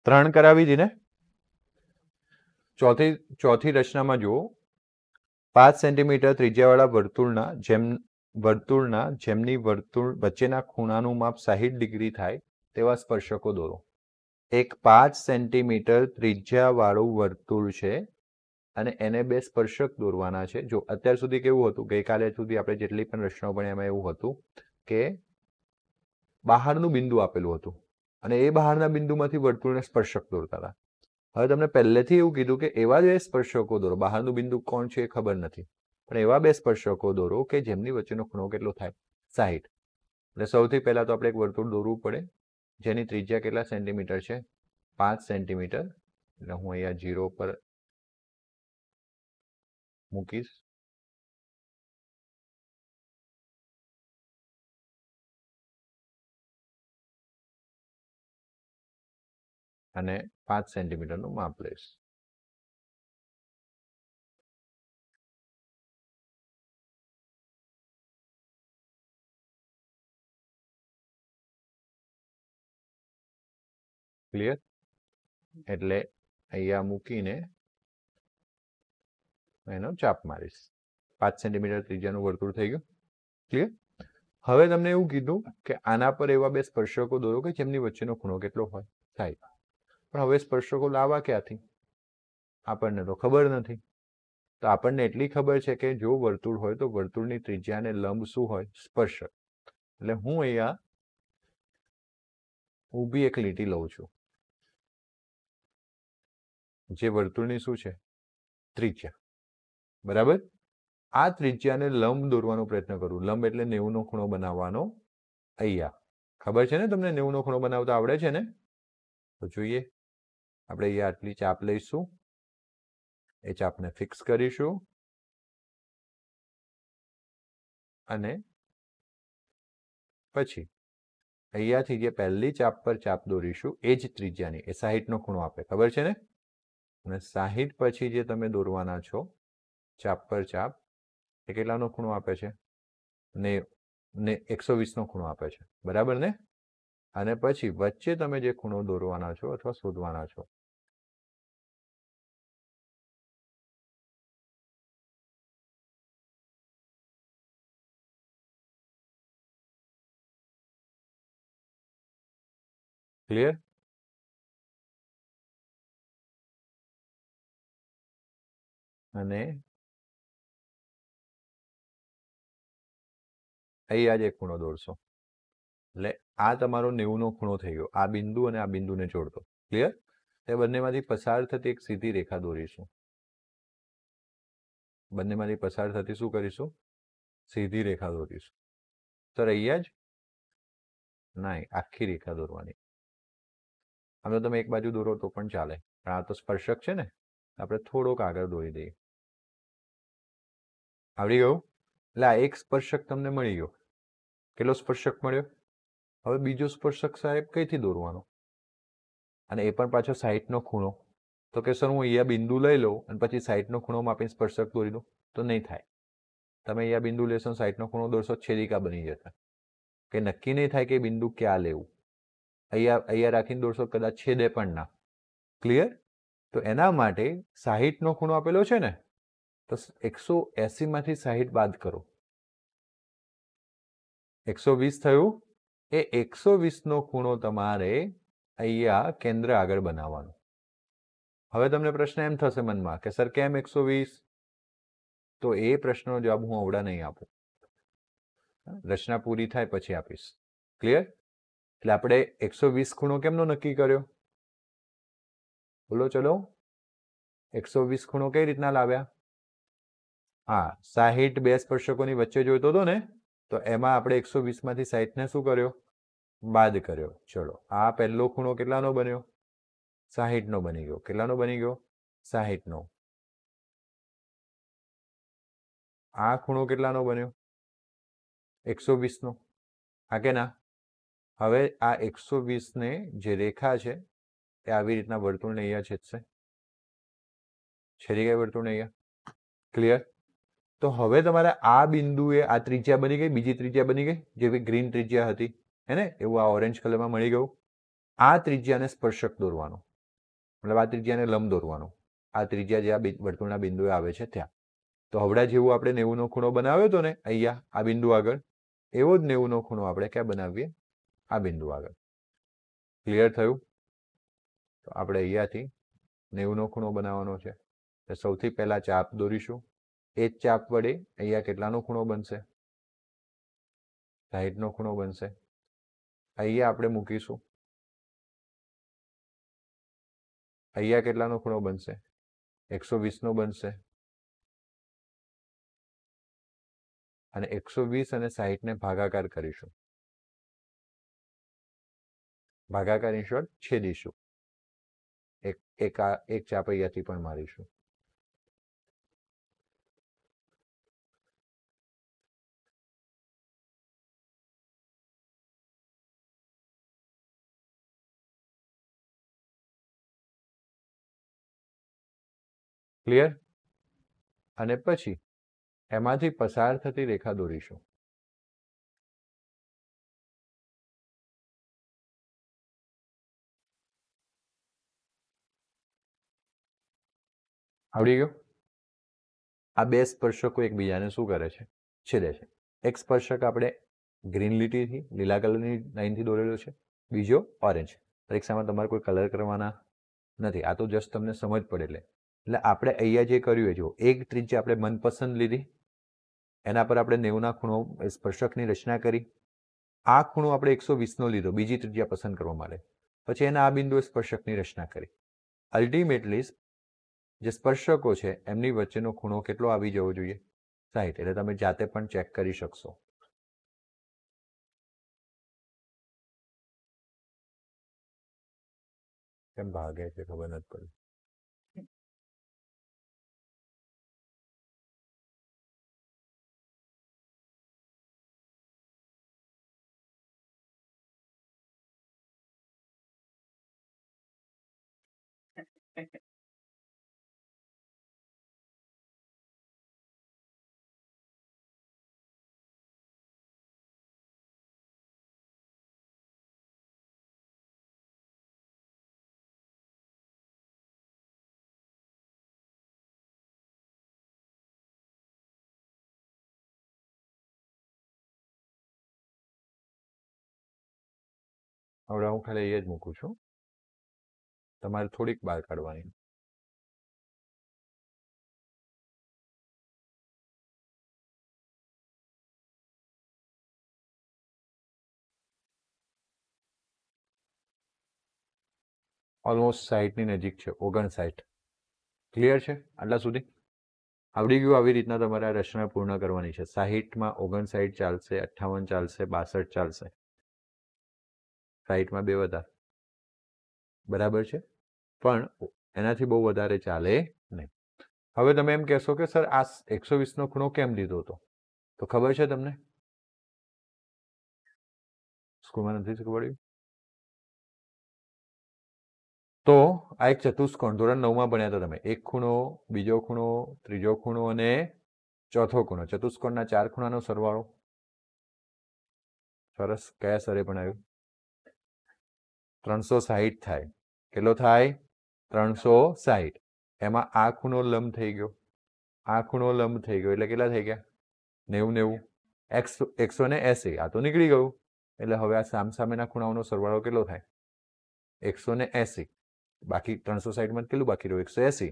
ત્રણ કરાવી દીને. ચોથી રચનામાં જુઓ, 5 સેન્ટીમીટર ત્રિજ્યાવાળા વર્તુળના જેમની વર્તુળ વચ્ચેના ખૂણાનું માપ 60 ડિગ્રી થાય તેવા સ્પર્શકો દોરો. એક 5 સેન્ટીમીટર ત્રિજ્યાવાળું વર્તુળ છે અને એને બે સ્પર્શક દોરવાના છે. જો અત્યાર સુધી કેવું હતું, ગઈકાલે સુધી આપણે જેટલી પણ રચનાઓ ભણી એમાં એવું હતું કે બહારનું બિંદુ આપેલું હતું અને એ બહારના બિંદુમાંથી વર્તુળને સ્પર્શક દોરતા હતા. હવે તમને પહેલેથી એવું કીધું કે એવા બે સ્પર્શકો દોરો. બહારનું બિંદુ કોણ છે એ ખબર નથી, પણ એવા બે સ્પર્શકો દોરો કે જેમની વચ્ચેનો ખૂણો કેટલો થાય, 60. એટલે સૌથી પહેલા તો આપણે એક વર્તુળ દોરવું પડે જેની ત્રિજ્યા કેટલા સેન્ટીમીટર છે, 5 સેન્ટીમીટર. એટલે હું અહીંયા 0 પર મૂકીશ. અને 5 સેન્ટીમીટરનું માપ લઈશ. ક્લિયર? એટલે અહીંયા મૂકીને એનો ચાપ મારીશ. 5 સેન્ટીમીટર ત્રિજ્યાનું વર્તુળ થઈ ગયું. ક્લિયર? હવે તમને એવું કીધું કે આના પર એવા બે સ્પર્શકો દોરો કે જેમની વચ્ચેનો ખૂણો કેટલો હોય, થાય. પણ હવે સ્પર્શકો લાવવા ક્યાંથી, આપણને તો ખબર નથી. તો આપણને એટલી ખબર છે કે જો વર્તુળ હોય તો વર્તુળની ત્રિજ્યાને લંબ શું હોય, સ્પર્શક. એટલે હું અહીંયા ઊભી એક લીટી લઉં છું જે વર્તુળની શું છે, ત્રિજ્યા. બરાબર? આ ત્રિજ્યાને લંબ દોરવાનો પ્રયત્ન કરું. લંબ એટલે 90નો ખૂણો બનાવવાનો. અહીંયા ખબર છે ને તમને, 90નો ખૂણો બનાવતા આવડે છે ને? તો જોઈએ, આપણે અહીંયા આટલી ચાપ લઈશું, એ ચાપને ફિક્સ કરીશું અને પછી અહીંયાથી જે પહેલી ચાપ પર ચાપ દોરીશું એ જ ત્રિજ્યાની, એ 60નો ખૂણો આપે, ખબર છે ને? અને 60 પછી જે તમે દોરવાના છો ચાપ પર ચાપ, એ કેટલાનો ખૂણો આપે છે, ને 120નો ખૂણો આપે છે. બરાબર ને? અને પછી વચ્ચે તમે જે ખૂણો દોરવાના છો અથવા શોધવાના છો, ક્લિયર? અને અહીંયા જ એક ખૂણો દોરશો. એટલે આ તમારો 90નો ખૂણો થઈ ગયો. આ બિંદુ અને આ બિંદુને જોડતો. ક્લિયર? તે બંનેમાંથી પસાર થતી એક સીધી રેખા દોરીશું. બંનેમાંથી પસાર થતી શું કરીશું, સીધી રેખા દોરીશું. તો અહીંયા જ નહીં, આખી રેખા દોરવાની. આમ તો તમે એક બાજુ દોરો તો પણ ચાલે, પણ આ તો સ્પર્શક છે ને, આપણે થોડોક આગળ દોરી દઈએ. આવડી ગયું? એટલે આ એક સ્પર્શક તમને મળી ગયો. કેટલો સ્પર્શક મળ્યો? હવે બીજો સ્પર્શક સાહેબ કઈથી દોરવાનો? અને એ પણ પાછો 60નો ખૂણો. તો કે સર હું અહીંયા બિંદુ લઈ લઉં અને પછી 60નો ખૂણો માપીને સ્પર્શક દોરી દઉં, તો નહીં થાય. તમે અહીંયા બિંદુ લેશો, 60નો ખૂણો દોરશો, છેદિકા બની જશે. કે નક્કી નહીં થાય કે બિંદુ ક્યાં લેવું. અહીંયા રાખીને દોરશો, કદાચ છેદે પણ ના. ક્લિયર? તો એના માટે 60નો ખૂણો આપેલો છે ને, તો 180માંથી 60 બાદ કરો, 120 થયું. એ 120નો ખૂણો તમારે અહીંયા કેન્દ્ર આગળ બનાવવાનો. હવે તમને પ્રશ્ન એમ થશે મનમાં કે સર કેમ 120? તો એ પ્રશ્નનો જવાબ હું અવડા નહીં આપું, રચના પૂરી થાય પછી આપીશ. ક્લિયર? એટલે આપણે 120 ખૂણો કેમનો નક્કી કર્યો? બોલો ચલો, 120 ખૂણો કઈ રીતના લાવ્યા? હા, 60 બે સ્પર્શકોની વચ્ચે જોઈતો હતો ને, તો એમાં આપણે 120માંથી 60ને શું કર્યો, બાદ કર્યો. ચલો, આ પહેલો ખૂણો કેટલાનો બન્યો, 60નો બની ગયો. કેટલાનો બની ગયો, 60નો. આ ખૂણો કેટલાનો બન્યો? 120 નો. હા કે ના? હવે આ 120 ને જે રેખા છે એ આવી રીતના વર્તુળને અહીંયા છેદશે. છેદી ગઈ વર્તુળને અહીંયા. ક્લિયર? તો હવે તમારે આ બિંદુએ આ ત્રિજ્યા બની ગઈ, બીજી ત્રિજ્યા બની ગઈ, જેવી ગ્રીન ત્રિજ્યા હતી, હે ને? એવું આ ઓરેન્જ કલરમાં મળી ગયું. આ ત્રિજ્યાને સ્પર્શક દોરવાનો, મતલબ આ ત્રિજ્યાને લંબ દોરવાનો. આ ત્રિજ્યા જે આ વર્તુળના બિંદુએ આવે છે ત્યાં. તો હવડા જેવું આપણે 90 નો ખૂણો બનાવ્યો હતો ને અહીંયા આ બિંદુ આગળ, એવો જ 90 નો ખૂણો આપણે ક્યાં બનાવીએ? આ બિંદુ આગળ. ક્લિયર થયું? તો આપણે અહીંયાથી 90 નો ખૂણો બનાવવાનો છે. તો સૌથી પહેલા ચાપ દોરીશું. એ જ ચાપ વડે અહીંયા કેટલાનો ખૂણો બનશે? 60 નો ખૂણો બનશે. અહીંયા આપણે મૂકીશું. અહીંયા કેટલાનો ખૂણો બનશે? 120 નો બનશે. અને 120 અને 60 ને ભાગાકાર કરીશું. ભાગાકાર ઇન શોર્ટ છેદીશું. એક ચાપ અહીંયાથી પણ મારીશું. ક્લિયર? અને પછી એમાંથી પસાર થતી રેખા દોરીશું. આવડી ગયું? આ બે સ્પર્શકો એકબીજાને શું કરે છે? છેદે છે. એક સ્પર્શક આપણે ગ્રીન લીટીથી, લીલા કલરની લાઈનથી દોરેલો છે, બીજો ઓરેન્જ. પરીક્ષામાં તમારે કોઈ કલર કરવાના નથી, આ તો જસ્ટ તમને સમજ પડે. એટલે આપણે અહીંયા જે કર્યું એ જો એક ત્રિજ્યા આપણે મનપસંદ લીધી, એના પર આપણે 90 ના ખૂણો સ્પર્શકની રચના કરી. આ ખૂણો આપણે 120 નો લીધો બીજી ત્રિજ્યા પસંદ કરવા માટે, પછી એના આ બિંદુએ સ્પર્શકની રચના કરી. અલ્ટિમેટલી જે સ્પર્શકો છે એમની વચ્ચેનો ખૂણો કેટલો આવી જવો જોઈએ? 60. એટલે તમે જાતે પણ ચેક કરી શકશો. કેમ ભાગે છે ખબર નથી પડી. હવે હું ખાલી એ જ મૂકું છું, તમારે થોડીક બહાર કાઢવાની. ઓલમોસ્ટ 60 ની નજીક છે, 59. ક્લિયર છે આટલા સુધી? આવડી ગયું? આવી રીતના તમારે આ રચના પૂર્ણ કરવાની છે. 60માં 59 ચાલશે, 58 ચાલશે, 62 ચાલશે. 60માં 2 વધારે, બરાબર છે, પણ એનાથી બહુ વધારે ચાલે નહીં. હવે તમે એમ કહેશો કે સર આ 120 નો ખૂણો કેમ લીધો હતો? તો ખબર છે તમને? સ્કૂલમાં નથી શીખવાડ્યું? તો આ એક ચતુષ્કોણ ધોરણ 9માં ભણ્યા હતા તમે. એક ખૂણો, બીજો ખૂણો, ત્રીજો ખૂણો અને ચોથો ખૂણો. ચતુષ્કોણના 4 ખૂણાનો સરવાળો. સરસ. કયા સરે ભણાવ્યું? 360 થાય. કેટલો થાય? 360. એમાં આ ખૂણો લંબ થઈ ગયો, આ ખૂણો લંબ થઈ ગયો, એટલે કેટલા થઈ ગયા? 90 180. આ તો નીકળી ગયું. એટલે હવે આ સામસામેના ખૂણાઓનો સરવાળો કેટલો થાય? 180. બાકી 360માં કેટલું બાકી રહ્યું? 180.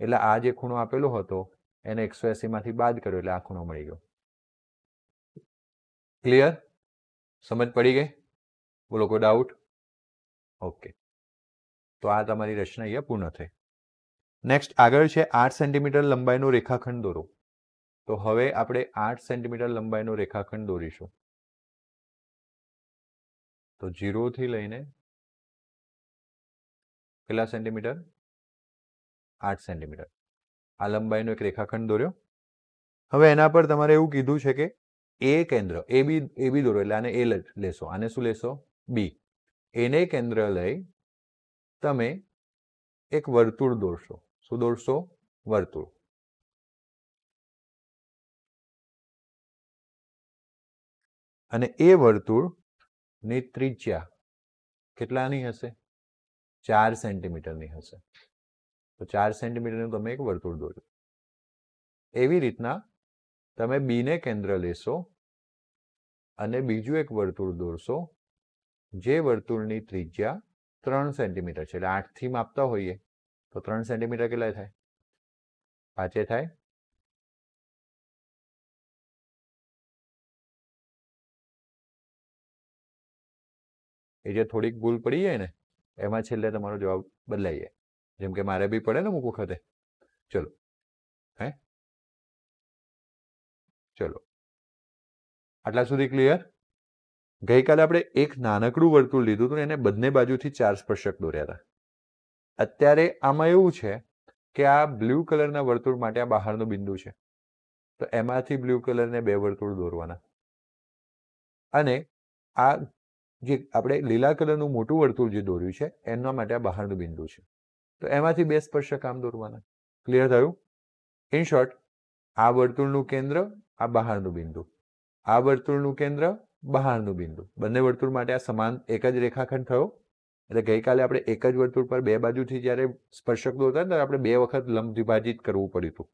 એટલે આ જે ખૂણો આપેલો હતો એને 180 માંથી બાદ કર્યો એટલે આ ખૂણો મળી ગયો. ક્લિયર? સમજ પડી ગઈ? બોલો કોઈ ડાઉટ? ઓકે. તો આ તમારી રચના અહીંયા પૂર્ણ થઈ. નેક્સ્ટ આગળ છે 8 સેન્ટીમીટર લંબાઈનો રેખાખંડ દોરો. તો હવે આપણે 8 સેન્ટીમીટર લંબાઈનો રેખાખંડ દોરીશું. તો 0 થી લઈને કેટલા સેન્ટીમીટર? 8 સેન્ટીમીટર. આ લંબાઈનો એક રેખાખંડ દોર્યો. હવે એના પર તમારે એવું કીધું છે કે એ કેન્દ્ર એ બી દોરો, એટલે આને એ લેશો, આને શું લેશો? બી. એને કેન્દ્ર લઈ તમે એક વર્તુળ દોરશો. શું દોરશો? વર્તુળ. અને એ વર્તુળની ત્રિજ્યા કેટલાની હશે? 4 સેન્ટીમીટરની હશે. તો 4 સેન્ટીમીટરનું તમે એક વર્તુળ દોર્યું. એવી રીતના તમે બીને કેન્દ્ર લેશો અને બીજું એક વર્તુળ દોરશો, જે વર્તુળની ત્રિજ્યા 3 સેન્ટીમીટર છે. એટલે 8 થી માપતા હોઈએ તો 3 સેન્ટીમીટર કેટલા થાય? 5 થાય. એ જે થોડીક ભૂલ પડી જાય ને એમાં છેલ્લે તમારો જવાબ બદલાઈ જાય. જેમ કે મારે બી પડે ને અમુક વખતે. ચલો ચલો આટલા સુધી ક્લિયર? ગઈકાલે આપણે એક નાનકડું વર્તુળ લીધું હતું, એને બંને બાજુથી 4 સ્પર્શક દોર્યા હતા. અત્યારે આમાં એવું છે કે આ બ્લુ કલરના વર્તુળ માટે આ બહારનું બિંદુ છે, તો એમાંથી બ્લુ કલરને 2 વર્તુળ દોરવાના. અને આ જે આપણે લીલા કલરનું મોટું વર્તુળ જે દોર્યું છે એના માટે આ બહારનું બિંદુ છે, તો એમાંથી 2 સ્પર્શક આમ દોરવાના. ક્લિયર થયું? ઇન શોર્ટ, આ વર્તુળનું કેન્દ્ર, આ બહારનું બિંદુ, આ વર્તુળનું કેન્દ્ર, બહારનું બિંદુ, બંને વર્તુળ માટે આ સમાન એક જ રેખાખંડ થયો. એટલે ગઈકાલે આપણે એક જ વર્તુળ પર 2 બાજુથી જ્યારે સ્પર્શક દોરતા ત્યારે આપણે 2 વખત લંબ વિભાજિત કરવું પડ્યું હતું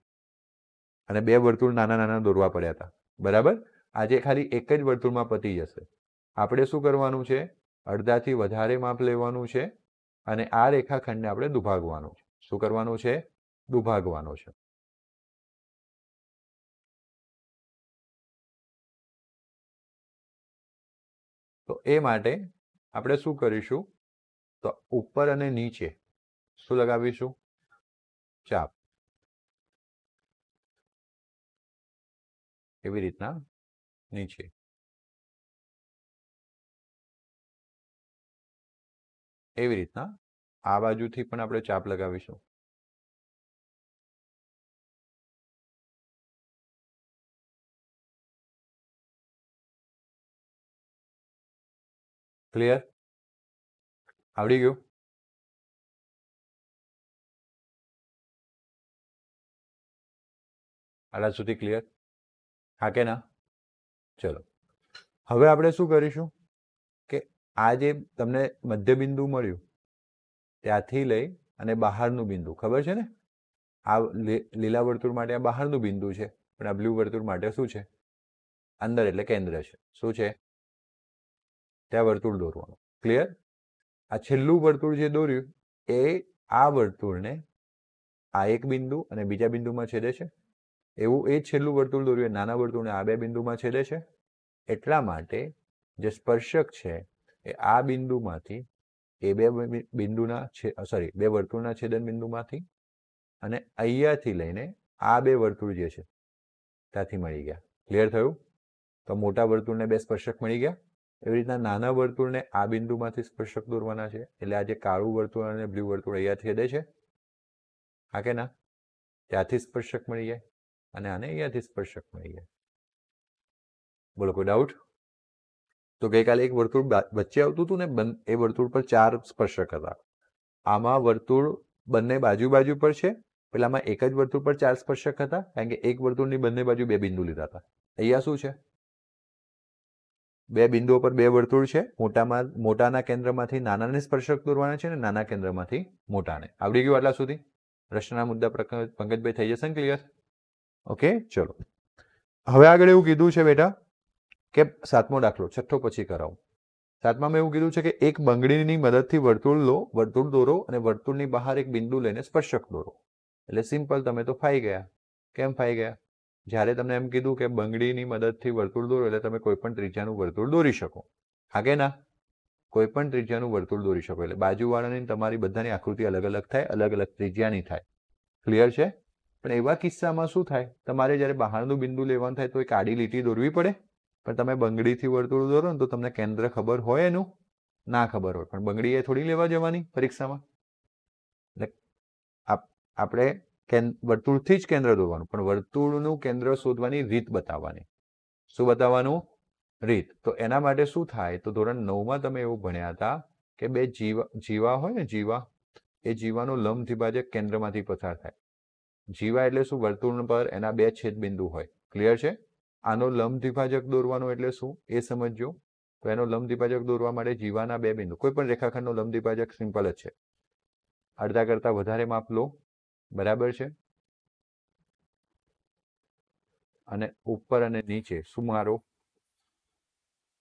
અને 2 વર્તુળ નાના નાના દોરવા પડ્યા હતા. બરાબર? આજે ખાલી એક જ વર્તુળમાં પતી જશે. આપણે શું કરવાનું છે? અડધાથી વધારે માપ લેવાનું છે અને આ રેખાખંડને આપણે દુભાગવાનું છે. શું કરવાનું છે? દુભાગવાનો છે. તો એ માટે આપણે શું કરીશું? તો ઉપર અને નીચે શું લગાવીશું? ચાપ. એવી રીતના નીચે. એવી રીતના આ બાજુથી પણ આપણે ચાપ લગાવીશું. ક્લિયર? આવડી ગયું? આટલા સુધી ક્લિયર? હા કે ના? ચલો હવે આપણે શું કરીશું કે આ જે તમને મધ્ય બિંદુ મળ્યું ત્યાંથી લઈ અને બહારનું બિંદુ, ખબર છે ને? આ લીલા વર્તુળ માટે આ બહારનું બિંદુ છે, પણ આ બ્લુ વર્તુળ માટે શું છે? અંદર, એટલે કેન્દ્ર છે. શું છે? ત્યાં વર્તુળ દોરવાનું. ક્લિયર? આ છેલ્લું વર્તુળ જે દોર્યું એ આ વર્તુળને આ એક બિંદુ અને બીજા બિંદુમાં છેદે છે. એવું એ છેલ્લું વર્તુળ દોર્યું એ નાના વર્તુળને આ 2 બિંદુમાં છેદે છે. એટલા માટે જે સ્પર્શક છે એ આ બિંદુમાંથી એ 2 બિંદુના 2 વર્તુળના છેદન બિંદુમાંથી અને અહીંયાથી લઈને આ 2 વર્તુળ જે છે ત્યાંથી મળી ગયા. ક્લિયર થયું? તો મોટા વર્તુળને 2 સ્પર્શક મળી ગયા. એવી રીતના નાના વર્તુળને આ બિંદુમાંથી સ્પર્શક દોરવાના છે. એટલે આ જે કાળું વર્તુળ અને બ્લુ વર્તુળ અહીંયા છેદે છે, હા કે ના? ત્યાંથી સ્પર્શક મળી જાય અને આને અહીંયાથી સ્પર્શક મળી જાય. બોલો, કોઈ ડાઉટ? તો ગઈકાલે એક વર્તુળ વચ્ચે આવતું હતું ને, એ વર્તુળ પર 4 સ્પર્શક હતા. આમાં વર્તુળ બંને બાજુ બાજુ પર છે, પેલામાં એક જ વર્તુળ પર 4 સ્પર્શક હતા, કારણ કે એક વર્તુળની બંને બાજુ 2 બિંદુ લીધા હતા. અહીંયા શું છે? 2 બિંદુઓ પર 2 વર્તુળ છે. મોટાના કેન્દ્રમાંથી નાનાને સ્પર્શક દોરવાના છે અને નાના કેન્દ્રમાંથી મોટાને. આવડી ગયું આટલા સુધી? પ્રશ્નના મુદ્દા પંકજભાઈ થઈ જશે ને ક્લિયર? ઓકે, ચલો હવે આગળ એવું કીધું છે બેટા કે 7મો દાખલો, 6થો પછી કરાવું. 7મામાં એવું કીધું છે કે એક બંગડીની મદદથી વર્તુળ દોરો અને વર્તુળની બહાર એક બિંદુ લઈને સ્પર્શક દોરો. એટલે સિમ્પલ, તમે તો ફાઈ ગયા. કેમ ફાઈ ગયા? જ્યારે તમને એમ કીધું કે બંગડીની મદદથી વર્તુળ દોરો એટલે તમે કોઈ પણ ત્રિજ્યાનું વર્તુળ દોરી શકો. હા કે ના? કોઈ પણ ત્રિજ્યાનું વર્તુળ દોરી શકો. એટલે બાજુવાળાની તમારી બધાની આકૃતિ અલગ અલગ થાય, અલગ અલગ ત્રિજ્યાની થાય. ક્લિયર છે? પણ એવા કિસ્સામાં શું થાય? તમારે જ્યારે બહારનું બિંદુ લેવાનું થાય તો એક આડી લીટી દોરવી પડે. પણ તમે બંગડીથી વર્તુળ દોરો ને તો તમને કેન્દ્ર ખબર હોય એનું? ના ખબર હોય. પણ બંગડી એ થોડી લેવા જવાની પરીક્ષામાં. એટલે આપણે વર્તુળથી જ કેન્દ્ર દોરવાનું, પણ વર્તુળનું કેન્દ્ર શોધવાની રીત બતાવવાની. શું બતાવવાનું? રીત. તો એના માટે શું થાય, તો ધોરણ 9માં તમે એવું ભણ્યા હતા કે બે જીવા હોય ને, જીવા, એ જીવાનું લંબ દ્વિભાજક કેન્દ્રમાંથી પસાર થાય. જીવા એટલે શું? વર્તુળ પર એના બે છેદબિંદુ હોય. ક્લિયર છે? આનો લંબ દ્વિભાજક દોરવાનો એટલે શું એ સમજજો. તો એનો લંબ દ્વિભાજક દોરવા માટે જીવાના બે બિંદુ, કોઈ પણ રેખાખંડનો લંબ દ્વિભાજક સિમ્પલ જ છે. અડધા કરતા વધારે માપ લો, બરાબર છે, અને ઉપર અને નીચે શું મારો?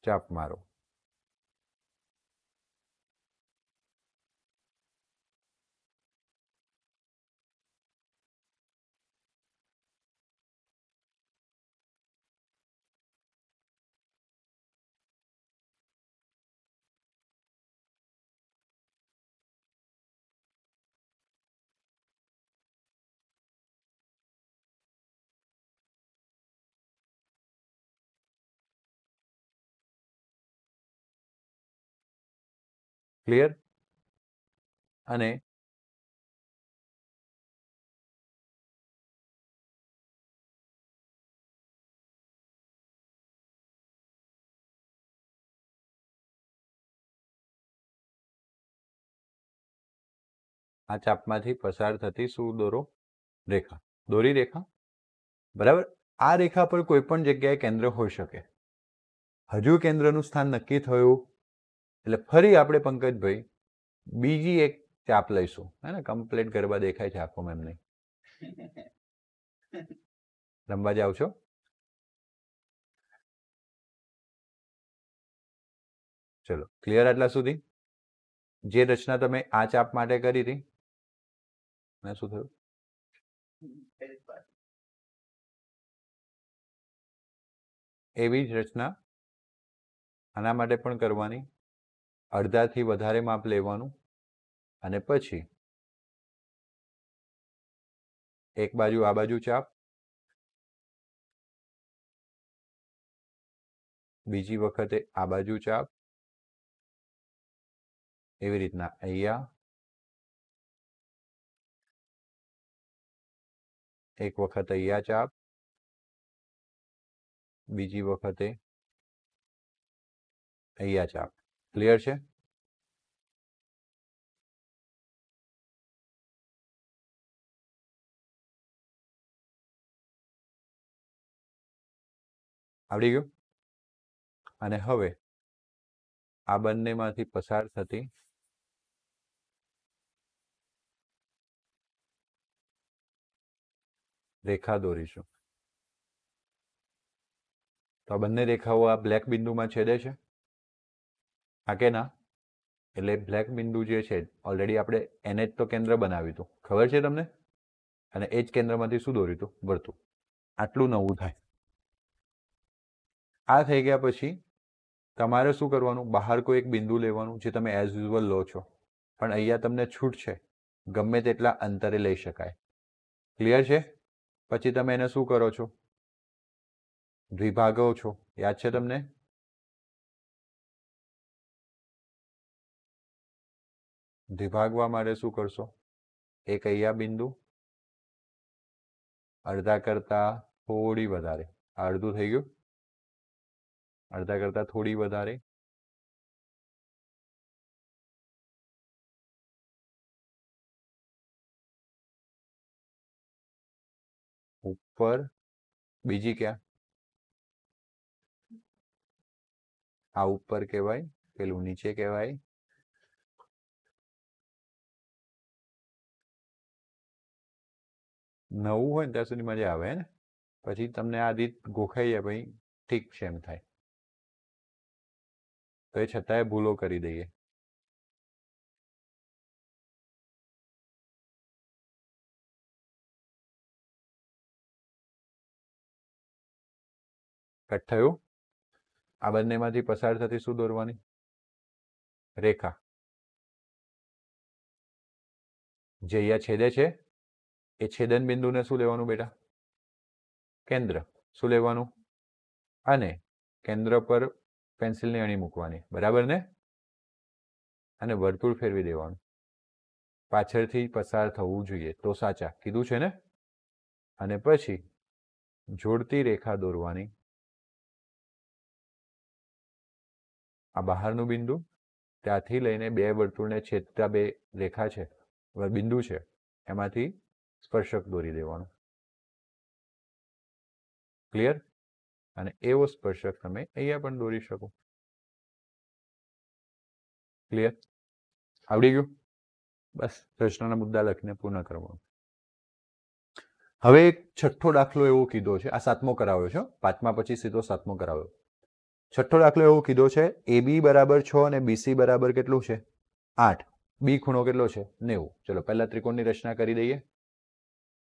ચાપ મારો. ક્લિયર? અને આ ચાપમાંથી પસાર થતી શું દોરો? રેખા. દોરી રેખા, બરાબર. આ રેખા પર કોઈ પણ જગ્યાએ કેન્દ્ર હોઈ શકે. હજુ કેન્દ્રનું સ્થાન નક્કી થયું એટલે ફરી આપણે પંકજભાઈ બીજી એક ચાપ લઈશું, હે ને? કમ્પ્લીટ ગરબા દેખાય છે આખો એમ નહીં. રમવા જાવ છો? ચલો, ક્લિયર આટલા સુધી? જે રચના તમે આ ચાપ માટે કરી હતી, ને શું થયું? એવી જ રચના આના માટે પણ કરવાની. અડધાથી વધારે માપ લેવાનું, અને પછી એક બાજુ આ બાજુ ચાપ, બીજી વખતે આ બાજુ ચાપ, એવી રીતના અહીંયા એક વખત અહીંયા ચાપ, બીજી વખતે અહીંયા ચાપ. ક્લિયર છે? આવડી ગયું? અને હવે આ બંનેમાંથી પસાર થતી રેખા દોરીશું. તો આ બંને રેખાઓ આ બ્લેક બિંદુમાં છેદે છે, હા કે ના? એટલે બ્લેક બિંદુ જે છે ઓલરેડી આપણે એને જ તો કેન્દ્ર બનાવ્યું હતું, ખબર છે તમને? અને એ જ કેન્દ્રમાંથી શું દોર્યું હતું? વર્તુળ. આટલું નવું થાય. આ થઈ ગયા પછી તમારે શું કરવાનું? બહાર કોઈ એક બિંદુ લેવાનું જે તમે એઝ યુઝ્યુઅલ લો છો, પણ અહીંયા તમને છૂટ છે, ગમે તેટલા અંતરે લઈ શકાય. ક્લિયર છે? પછી તમે એને શું કરો છો? દ્વિભાગો છો. યાદ છે તમને? દ્વિભાગવા માટે શું કરશો? એક અહીંયા બિંદુ, અડધા કરતા થોડી વધારે, અડધું થઈ ગયું, અડધા કરતા થોડી વધારે, ઉપર, બીજી ક્યાં? આ ઉપર કહેવાય, પેલું નીચે કહેવાય. નવું હોય ને ત્યાં સુધી મજા આવે ને, પછી તમને આ રીત ગોખાઈ જાય, ભાઈ ઠીક છે એમ થાય. તો એ છતાંય ભૂલો કરી દઈએ. કટ થયું? આ બંનેમાંથી પસાર થતી શું દોરવાની? રેખા. જે અહીંયા છેદે છે એ છેદન બિંદુને શું લેવાનું બેટા? કેન્દ્ર. શું લેવાનું? અને કેન્દ્ર પર પેન્સિલની અણી મૂકવાની, બરાબર ને? અને વર્તુળ ફેરવી દેવાનું. પાછળથી પસાર થવું જોઈએ તો સાચા કીધું છે ને. અને પછી જોડતી રેખા દોરવાની. આ બહારનું બિંદુ, ત્યાંથી લઈને બે વર્તુળને છેદતા બે રેખા છે, બિંદુ છે, એમાંથી સ્પર્શક દોરી દેવાનું. ક્લિયર? અને એવો સ્પર્શક તમે અહીંયા પણ દોરી શકો. ક્લિયર? આવડી ગયું? બસ પ્રશ્નના મુદ્દા લખીને પૂર્ણ કરવાનું. હવે એક છઠ્ઠો દાખલો એવો કીધો છે, આ 7મો કરાવ્યો છે, 5મા પછી સીધો 7મો કરાવ્યો. છઠ્ઠો દાખલો એવો કીધો છે, AB બરાબર 6 અને BC બરાબર કેટલું છે 8. બી ખૂણો કેટલો છે 90. ચલો પહેલા ત્રિકોણની રચના કરી દઈએ.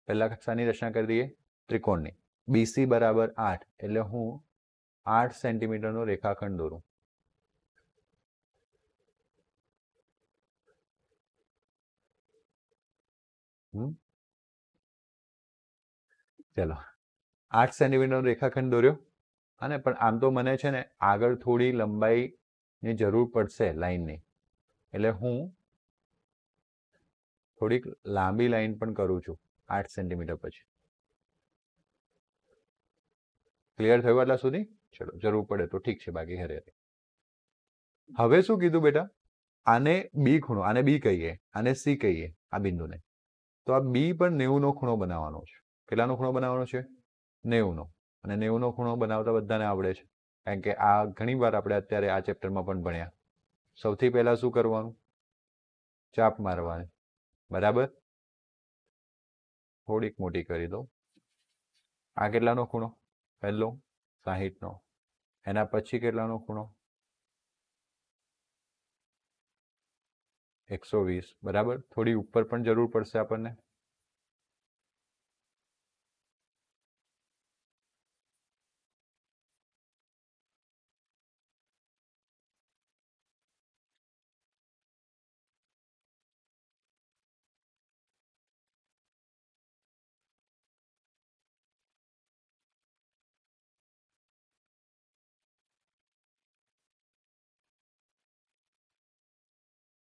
પહેલા શાની રચના કરી દઈએ? ત્રિકોણની. BC બરાબર 8 એટલે હું 8 સેન્ટીમીટરનો રેખાખંડ દોરું. ચલો 8 સેન્ટીમીટરનો રેખાખંડ દોર્યો. અને પણ આમ તો મને છે ને આગળ થોડી લંબાઈની જરૂર પડશે લાઈનની, એટલે હું થોડીક લાંબી લાઈન પણ કરું છું 8 સેન્ટીમીટર પછી. ક્લિયર થયું આટલા સુધી? ચલો જરૂર પડે તો ઠીક છે, બાકી હરે. હવે શું કીધું બેટા? આને બી ખૂણો, આને બી કહીએ, આને સી કહીએ, આ બિંદુને. તો આ બી પણ 90 નો ખૂણો બનાવવાનો છે. કેટલાનો ખૂણો બનાવવાનો છે? 90 નો. અને 90 નો ખૂણો બનાવતા બધાને આવડે છે, કારણ કે આ ઘણી વાર આપણે અત્યારે આ ચેપ્ટરમાં પણ ભણ્યા. સૌથી પહેલા શું કરવાનું? ચાપ મારવાની. બરાબર? થોડીક મોટી કરી દો. આ કેટલાનો ખૂણો? પહેલો 60 નો. એના પછી કેટલાનો ખૂણો? 120. બરાબર? થોડી ઉપર પણ જરૂર પડશે આપણને.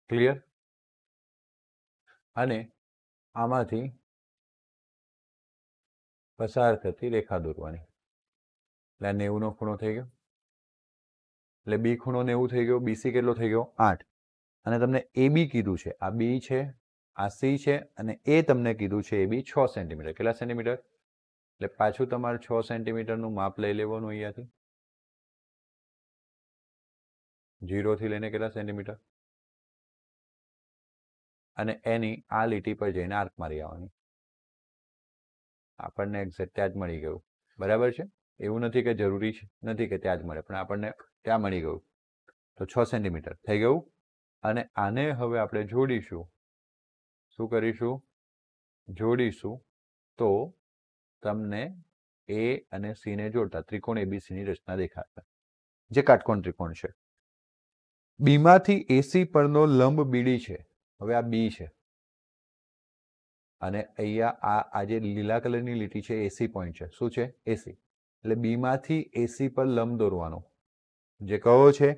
ક્લિયર? અને આમાંથી પસાર થતી રેખા દોરવાની. એટલે 90 નો ખૂણો થઈ ગયો. એટલે બી ખૂણો 90 થઈ ગયો. બીસી કેટલો થઈ ગયો? 8. અને તમને એ બી કીધું છે, આ બી છે, આ સી છે, અને એ તમને કીધું છે એ બી 6 સેન્ટીમીટર. કેટલા સેન્ટીમીટર? એટલે પાછું તમારે 6 સેન્ટીમીટરનું માપ લઈ લેવાનું અહીંયાથી. 0 થી લઈને કેટલા સેન્ટીમીટર? અને એની આ લીટી પર જઈને આર્ક મારી આવવાની. આપણને એક્ઝેક્ટ ત્યાં જ મળી ગયું. બરાબર છે? એવું નથી કે જરૂરી છે, નથી કે ત્યાં જ મળે, પણ આપણને ત્યાં મળી ગયું. તો 6 સેન્ટીમીટર થઈ ગયું. અને આને હવે આપણે જોડીશું. શું કરીશું? જોડીશું તો તમને એ અને સી ને જોડતા ત્રિકોણ એબીસી ની રચના દેખાશે, જે કાટકોણ ત્રિકોણ છે. બીમાંથી એસી પરનો લંબ બીડી છે. હવે આ બી છે, અને અહીંયા આ જે લીલા કલરની લીટી છે એસી પોઈન્ટ છે. શું છે? એસી. એટલે બીમાંથી એસી પર લંબ દોરવાનો, જે કયો છે?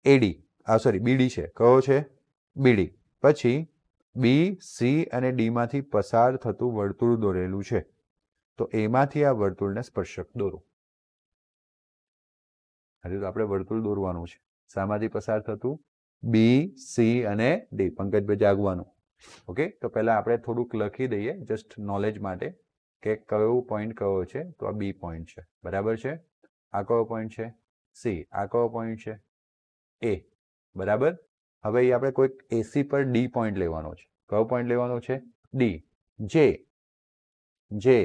એડી. સોરી, બીડી છે. કયો છે? બીડી. પછી બી, સી અને ડી માંથી પસાર થતું વર્તુળ દોરેલું છે, તો એમાંથી આ વર્તુળને સ્પર્શક દોરો. હજી તો આપણે વર્તુળ દોરવાનું છે. શામાંથી પસાર થતું? બી, સી અને ડી. પંકજભાઈ જાગવાનું. ઓકે, તો પહેલા આપણે થોડુંક લખી દઈએ જસ્ટ નોલેજ માટે કે કયો પોઈન્ટ કયો છે. તો આ બી પોઈન્ટ છે. બરાબર છે? આ કયો પોઈન્ટ છે? સી. આ કયો પોઈન્ટ છે? એ. બરાબર? હવે અહીં આપણે કોઈક એસી પર ડી પોઈન્ટ લેવાનો છે. કયો પોઈન્ટ લેવાનો છે? ડી. જે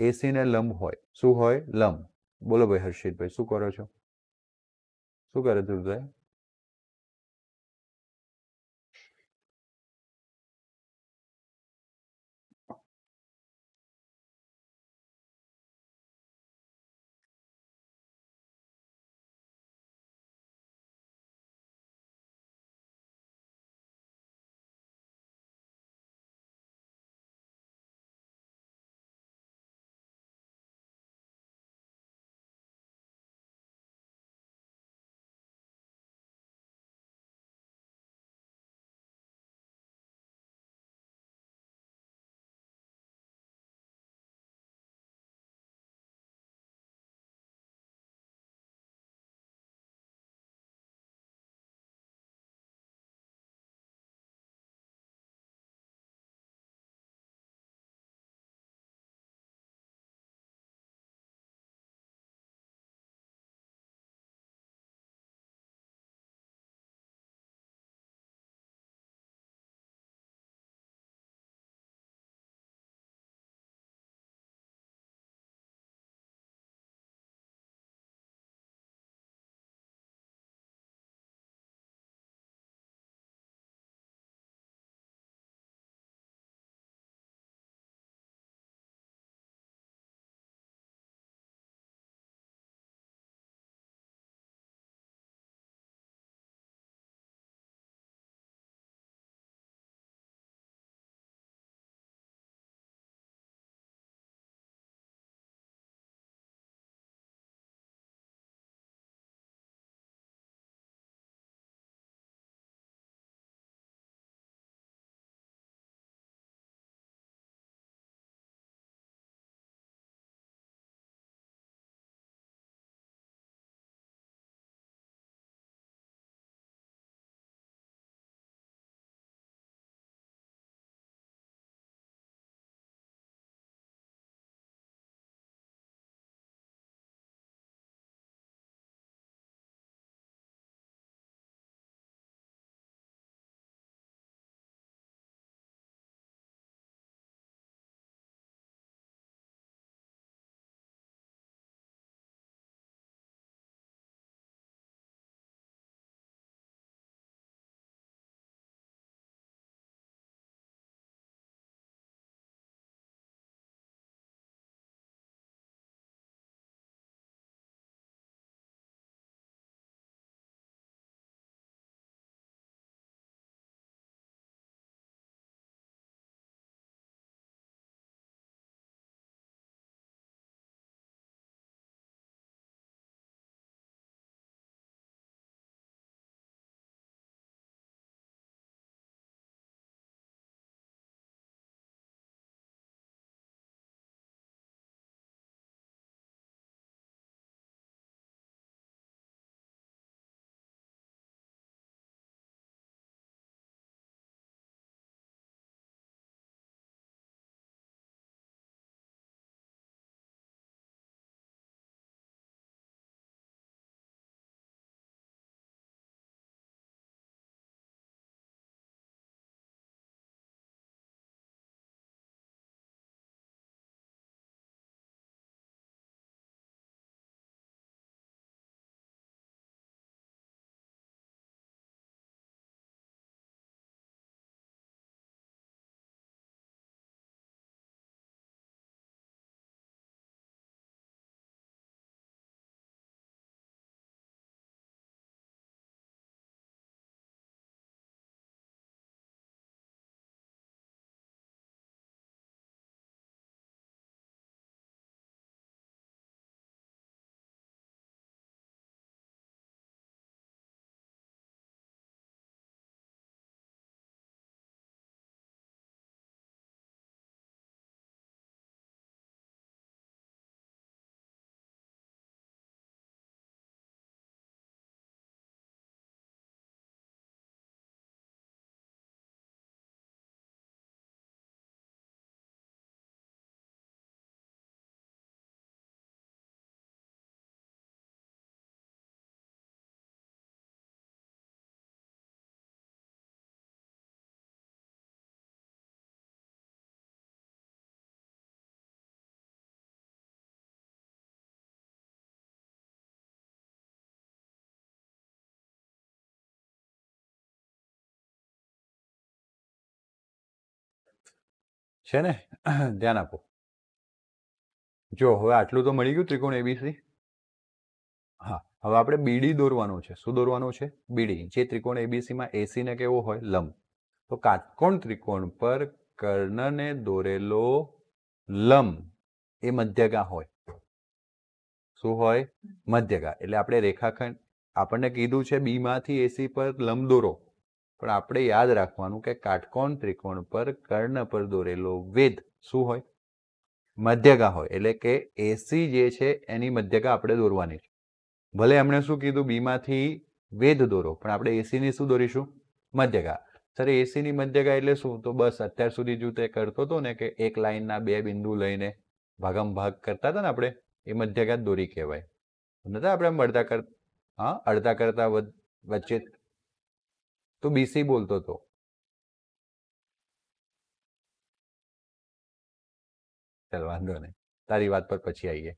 એસી ને લંબ હોય. શું હોય? લંબ. બોલો ભાઈ હર્ષિતભાઈ, શું કરો છો? શું કરે ધ્રુવભાઈ? છે ને? ધ્યાન આપો. જો હવે આટલું તો મળી ગયું ત્રિકોણ એબીસી. હા, હવે આપણે બીડી દોરવાનું છે. શું દોરવાનું છે? બીડી. જે ત્રિકોણ એબીસીમાં એસી ને કેવો હોય? લંબ. તો કાટકોણ ત્રિકોણ પર કર્ણને દોરેલો લંબ એ મધ્યગા હોય. શું હોય? મધ્યગા. એટલે આપણે રેખાખંડ, આપણને કીધું છે બી માંથી એસી પર લંબ દોરો, પણ આપણે યાદ રાખવાનું કે કાટકોણ ત્રિકોણ પર કર્ણ પર દોરેલો વેધ શું હોય? મધ્યગા હોય. એટલે કે એસી જે છે એની મધ્યગા આપણે દોરવાની છે. ભલે એમણે શું કીધું? બી માંથી વેધ દોરો, પણ આપણે એસી ની શું દોરીશું? મધ્યગા. સર એસી ની મધ્યગા એટલે શું? તો બસ અત્યાર સુધી જો તે કરતો હતો ને કે એક લાઈનના બે બિંદુ લઈને ભાગમ ભાગ કરતા હતા ને આપણે, એ મધ્યગા દોરી કહેવાય. નતા આપણે અડધા કર હા અડધા કરતા વચ્ચે તો બીસી બોલતો હતો. ચાલ વાંધો નહીં, તારી વાત પર પછી આવીએ.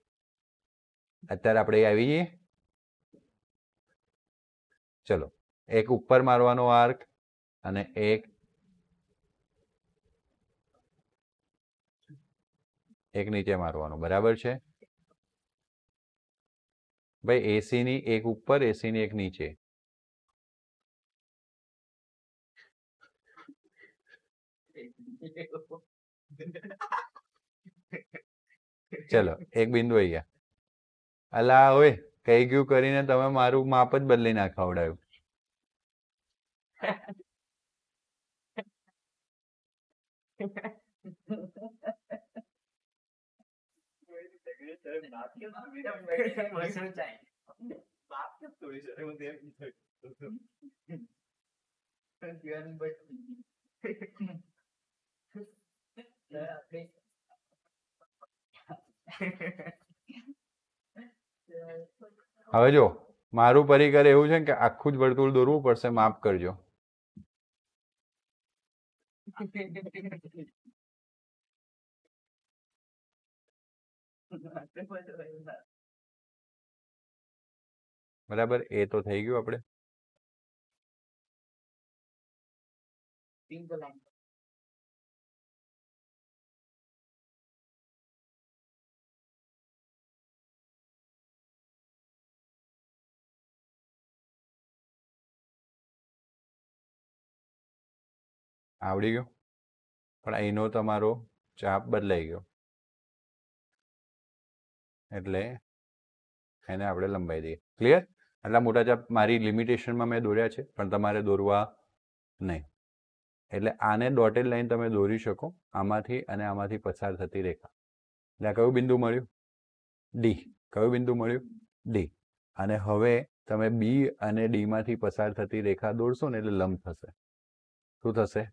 અત્યારે આપણે આવી જઈએ. ચલો, એક ઉપર મારવાનો આર્ક અને એક નીચે મારવાનો. બરાબર છે ભાઈ? એસી ની એક ઉપર, એસી ની એક નીચે. ચલો, એક બિંદુ અહીંયા. અલા ઓય, કઈ ગયું કરીને તમે મારું માપ જ બદલી નાખાવડાયું. હવે જો મારું પરિકર એવું છે કે આખું જ વર્તુળ દોરવું પડશે. માફ કરજો. બરાબર, એ તો થઈ ગયું. આપણે આવડી ગયું, પણ અહીંનો તમારો ચાપ બદલાઈ ગયો, એટલે એને આપણે લંબાઈ દઈએ. ક્લિયર? આટલા મોટા ચાપ મારી લિમિટેશનમાં મેં દોર્યા છે, પણ તમારે દોરવા નહીં. એટલે આને ડોટેડ લાઈન તમે દોરી શકો, આમાંથી અને આમાંથી પસાર થતી રેખા. એટલે આ કયું બિંદુ મળ્યું? ડી. કયું બિંદુ મળ્યું? ડી. અને હવે તમે બી અને ડી માંથી પસાર થતી રેખા દોરશો ને એટલે લંબ થશે. શું થશે?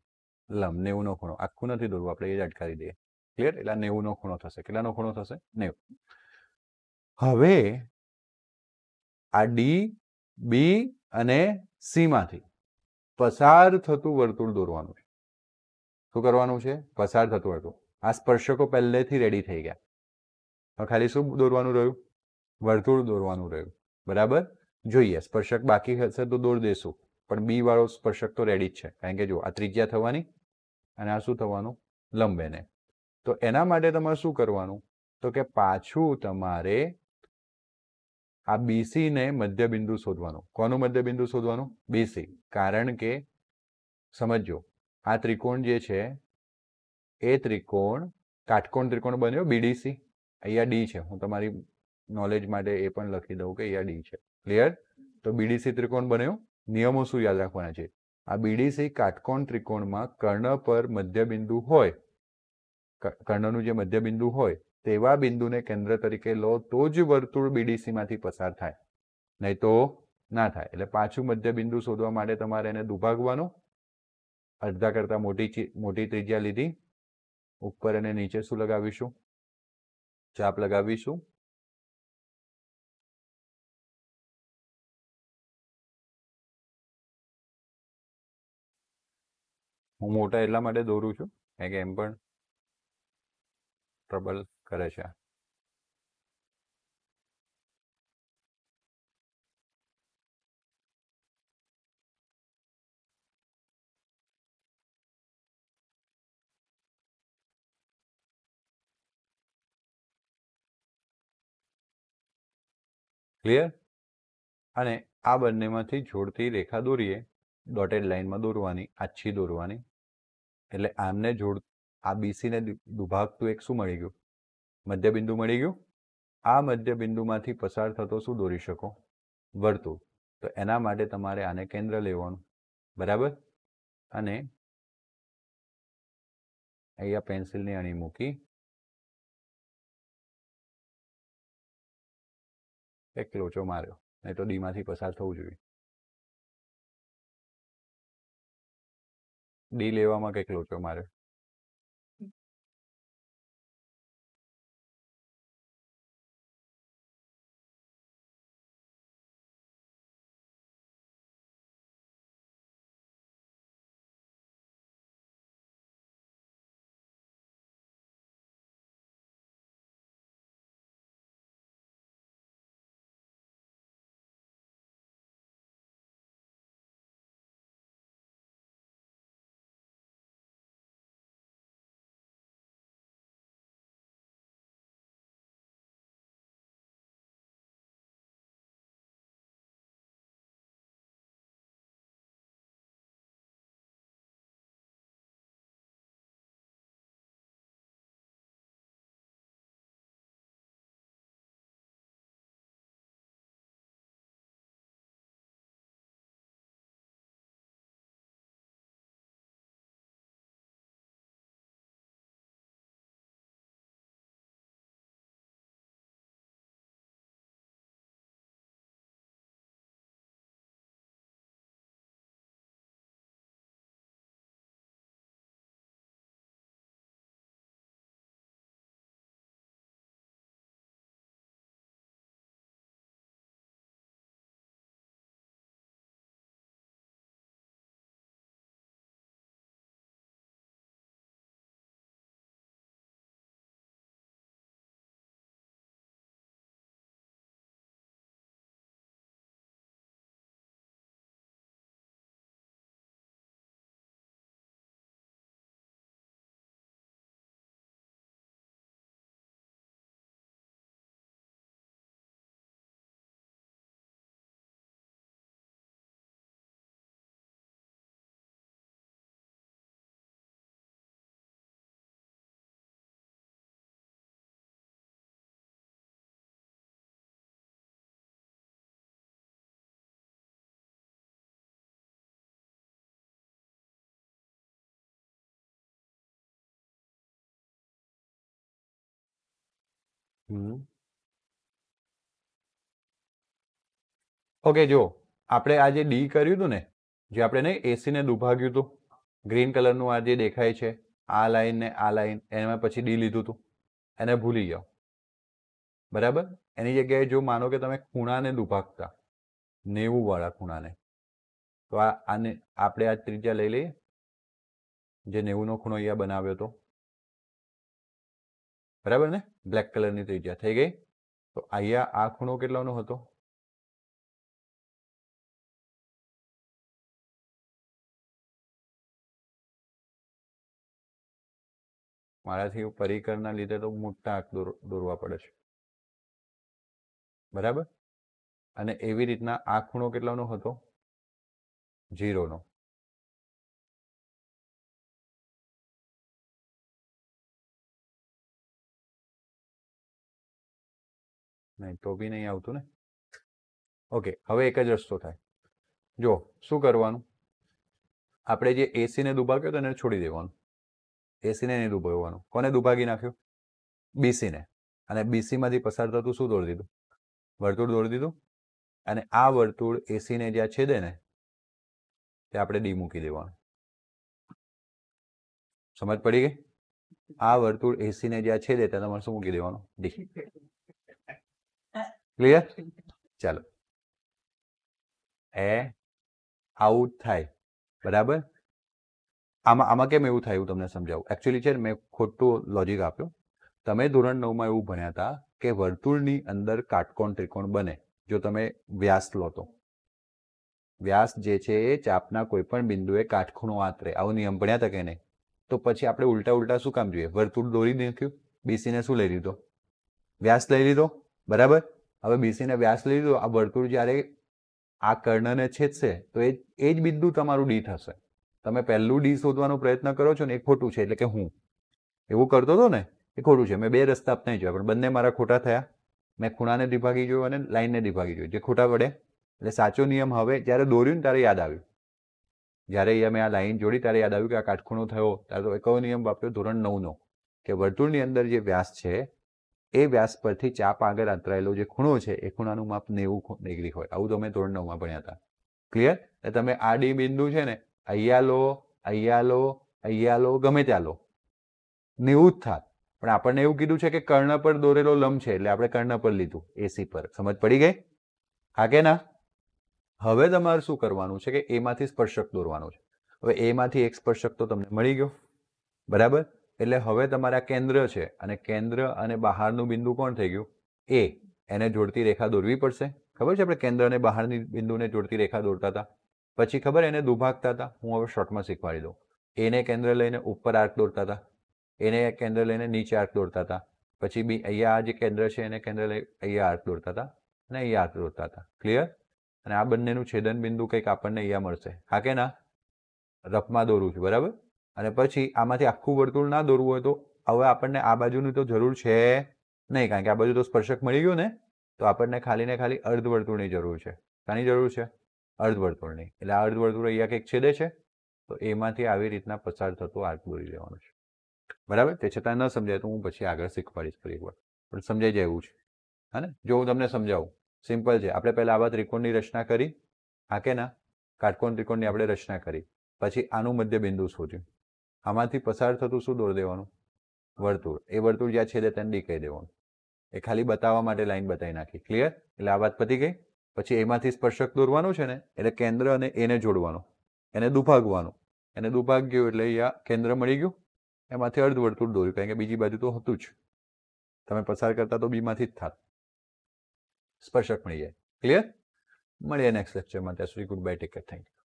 લંબ. 90 નો ખૂણો. આખું નથી દોરવું આપણે, એ જ અટકાવી દઈએ. ક્લિયર? એટલે 90 નો ખૂણો થશે. કેટલાનો ખૂણો થશે? 90. હવે આ ડી, બી અને સી માંથી પસાર થતું વર્તુળ દોરવાનું છે. શું કરવાનું છે? પસાર થતું વર્તુળ. આ સ્પર્શકો પહેલેથી રેડી થઈ ગયા. હવે ખાલી શું દોરવાનું રહ્યું? વર્તુળ દોરવાનું રહ્યું. બરાબર? જોઈએ, સ્પર્શક બાકી હશે તો દોર દેશું, પણ બી વાળો સ્પર્શક તો રેડી જ છે. કારણ કે જો આ ત્રિજ્યા થવાની અને આ શું થવાનું? લંબ. એને તો એના માટે તમારે શું કરવાનું? તો કે પાછું તમારે આ બીસી ને મધ્ય બિંદુ શોધવાનું. કોનું મધ્ય બિંદુ શોધવાનું? બીસી. કારણ કે સમજો, આ ત્રિકોણ જે છે એ ત્રિકોણ કાટકોણ ત્રિકોણ બન્યો બીડીસી. અહીંયા ડી છે. હું તમારી નોલેજ માટે એ પણ લખી દઉં કે અહીંયા ડી છે. ક્લિયર? તો બીડીસી ત્રિકોણ બન્યો. નિયમો શું યાદ રાખવાના છે? આ બીડીસી કાટકોણ ત્રિકોણમાં કર્ણ પર મધ્ય બિંદુ હોય, કર્ણનું જે મધ્ય બિંદુ હોય તેવા બિંદુને કેન્દ્ર તરીકે લો તો જ વર્તુળ બીડીસી માંથી પસાર થાય, નહીં તો ના થાય. એટલે પાછું મધ્ય બિંદુ શોધવા માટે તમારે એને દુભાગવાનું. અડધા કરતા મોટી ત્રિજ્યા લીધી. ઉપર અને નીચે શું લગાવીશું? ચાપ લગાવીશું. હું મોટા એટલા માટે દોરું છું કારણ કે એમ પણ ટ્રબલ કરે છે. ક્લિયર? અને આ બંનેમાંથી જોડતી રેખા દોરીએ, ડોટેડ લાઇનમાં દોરવાની, આછી દોરવાની. એટલે આમને આ બીસીને દુભાગતું એક શું મળી ગયું? મધ્યબિંદુ મળી ગયું. આ મધ્યબિંદુમાંથી પસાર થતો શું દોરી શકો? વર્તુળ. તો એના માટે તમારે આને કેન્દ્ર લેવાનું, બરાબર? અને અહીંયા પેન્સિલની અણી મૂકી એક લોચો માર્યો, નહીં તો ડીમાંથી પસાર થવું જોઈએ. ડી લેવામાં કંઈક લોચો માર્યો. ઓકે, જો આપણે આ જે ડી કર્યું હતું ને, જે આપણે ને એસીને દુભાગ્યું હતું, ગ્રીન કલરનું આ જે દેખાય છે, આ લાઈન ને આ લાઈન, એમાં પછી ડી લીધું હતું, એને ભૂલી જાઓ, બરાબર? એની જગ્યાએ જો માનો કે તમે ખૂણાને દુભાગતા, 90 વાળા ખૂણાને, તો આને આપણે આ ત્રિજ્યા લઈ લઈએ, જે 90 નો ખૂણો અહીંયા બનાવ્યો હતો, બરાબર ને? બ્લેક કલરની ત્રિજ્યા થઈ ગઈ. તો અહીંયા આ ખૂણો કેટલાનો હતો? મારાથી પરિકરના લીધે તો મોટા આંક દોરવા પડે છે, બરાબર? અને એવી રીતના આ ખૂણો કેટલાનો હતો? 0 નો. નહીં તો બી નહીં આવતું ને. ઓકે, હવે એક જ રસ્તો થાય. જો શું કરવાનું, આપણે જે એસીને દુભાગ્યો તો એને છોડી દેવાનું. એસીને નહીં દુભાગવાનું. કોને દુભાગી નાખ્યું? બીસીને. અને બીસીમાંથી પસાર થતું શું દોરી દીધું? વર્તુળ દોરી દીધું. અને આ વર્તુળ એસીને જ્યાં છેદે ને તે આપણે ડી મૂકી દેવાનું. સમજ પડી ગઈ? આ વર્તુળ એસીને જ્યાં છેદે ત્યાં તમારે શું મૂકી દેવાનું? ડી. ક્લિયર? ચાલો, એ આવું થાય, બરાબર? આમાં કેમ એવું થાય એવું તમને સમજાવું. એકચ્યુઅલી છે ને, મેં ખોટું લોજિક આપ્યું. તમે ધોરણ 9માં એવું ભણ્યા હતા કે વર્તુળની અંદર કાટકોણ ત્રિકોણ બને જો તમે વ્યાસ લો તો. વ્યાસ જે છે એ ચાપના કોઈ પણ બિંદુએ કાટખૂણો આંતરે, આવો નિયમ ભણ્યા હતા કે નહીં? તો પછી આપણે ઉલટા શું કામ જોઈએ? વર્તુળ દોરી નાખ્યું, બીસીને શું લઈ લીધો? વ્યાસ લઈ લીધો, બરાબર? હવે બીસીને વ્યાસ લીધો, આ વર્તુળ જ્યારે આ કર્ણને છેદશે તો એ જ બિંદુ તમારું ડી થશે. તમે પહેલું ડી શોધવાનો પ્રયત્ન કરો છો ને એ ખોટું છે, એટલે કે હું એવું કરતો હતો ને એ ખોટું છે. મેં બે રસ્તા અપનાવી જોયા પણ બંને મારા ખોટા થયા. મેં ખૂણાને દ્વિભાગી જોયો અને લાઈનને દ્વિભાગી જોયો, જે ખોટા પડે. એટલે સાચો નિયમ હવે જ્યારે દોર્યું ને ત્યારે યાદ આવ્યું. જ્યારે અહીંયા મેં આ લાઈન જોડી ત્યારે યાદ આવ્યું કે આ કાટખૂણો થયો. ત્યારે તો કયો નિયમ વાપર્યો? ધોરણ 9નો, કે વર્તુળની અંદર જે વ્યાસ છે એ વ્યાસ પરથી ચાપ આગળ અંતરાયેલો જે ખૂણો છે એ ખૂણાનું માપ 90 ડિગ્રી હોય. આવું તો મેં ધોરણ 9માં ભણ્યા હતા. ક્લિયર? એટલે તમે આ ડી બિંદુ છે ને અહીંયા લો, અહીંયા લો, અહીંયા લો, ગમે ત્યાં લો, 90 જ થાત. પણ આપણને એવું કીધું છે કે કર્ણ પર દોરેલો લંબ છે એટલે આપણે કર્ણ પર લીધું, એસી પર. સમજ પડી ગઈ? હા કે ના? હવે તમારે શું કરવાનું છે કે એમાંથી સ્પર્શક દોરવાનું છે. હવે એમાંથી એક સ્પર્શક તો તમને મળી ગયો, બરાબર? એટલે હવે તમારા કેન્દ્ર છે અને કેન્દ્ર અને બહારનું બિંદુ કોણ થઈ ગયું? એ. એને જોડતી રેખા દોરવી પડશે. ખબર છે આપણે કેન્દ્ર અને બહારની બિંદુને જોડતી રેખા દોરતા હતા. પછી ખબર એને દુભાગતા હતા. હું હવે શોર્ટમાં શીખવાડી દઉં. એને કેન્દ્ર લઈને ઉપર આર્ક દોરતા હતા, એને કેન્દ્ર લઈને નીચે આર્ક દોરતા હતા. પછી બી અહીંયા જે કેન્દ્ર છે એને કેન્દ્ર લઈ અહીંયા આર્ક દોરતા હતા અને અહીંયા આર્ક દોરતા હતા. ક્લિયર? અને આ બંનેનું છેદન બિંદુ કંઈક આપણને અહીંયા મળશે. હા કે ના? રફમાં દોરું છું, બરાબર? અને પછી આમાંથી આખું વર્તુળ ના દોરવું હોય તો હવે આપણને આ બાજુની તો જરૂર છે નહીં, કારણ કે આ બાજુ તો સ્પર્શક મળી ગયું ને. તો આપણને ખાલી ને ખાલી અર્ધવર્તુળની જરૂર છે. શાની જરૂર છે? અર્ધવર્તુળની. એટલે આ અર્ધવર્તુળ અહીંયા કંઈક છેદે છે તો એમાંથી આવી રીતના પસાર થતું આર્ક દોરી લેવાનું છે, બરાબર? તે છતાં ન સમજાય તો હું પછી આગળ શીખવાડીશ ફરી એકવાર, પણ સમજાઈ જાય એવું છે. હા ને? જો હું તમને સમજાવું, સિમ્પલ છે. આપણે પહેલા આવા ત્રિકોણની રચના કરી, હા કે ના? કાટકોણ ત્રિકોણની આપણે રચના કરી, પછી આનું મધ્ય બિંદુ શોધ્યું. આમાંથી પસાર થતું શું દોરી દેવાનું? વર્તુળ. એ વર્તુળ જ્યાં છેદે તેને ડી કહી દેવાનું. એ ખાલી બતાવવા માટે લાઈન બતાવી નાખી. ક્લિયર? એટલે આ વાત પતી ગઈ. પછી એમાંથી સ્પર્શક દોરવાનું છે ને, એટલે કેન્દ્ર અને એને જોડવાનું, એને દુભાગવાનું. એને દુભાગ્યું એટલે અહીંયા કેન્દ્ર મળી ગયું, એમાંથી અર્ધવર્તુળ દોર્યું, કારણ કે બીજી બાજુ તો હતું જ. તમે પસાર કરતા તો બીમાંથી જ થાત. સ્પર્શક મળી જાય. ક્લિયર? મળીએ નેક્સ્ટ લેક્ચરમાં. ત્યાં સુધી good bye, take care, thank you.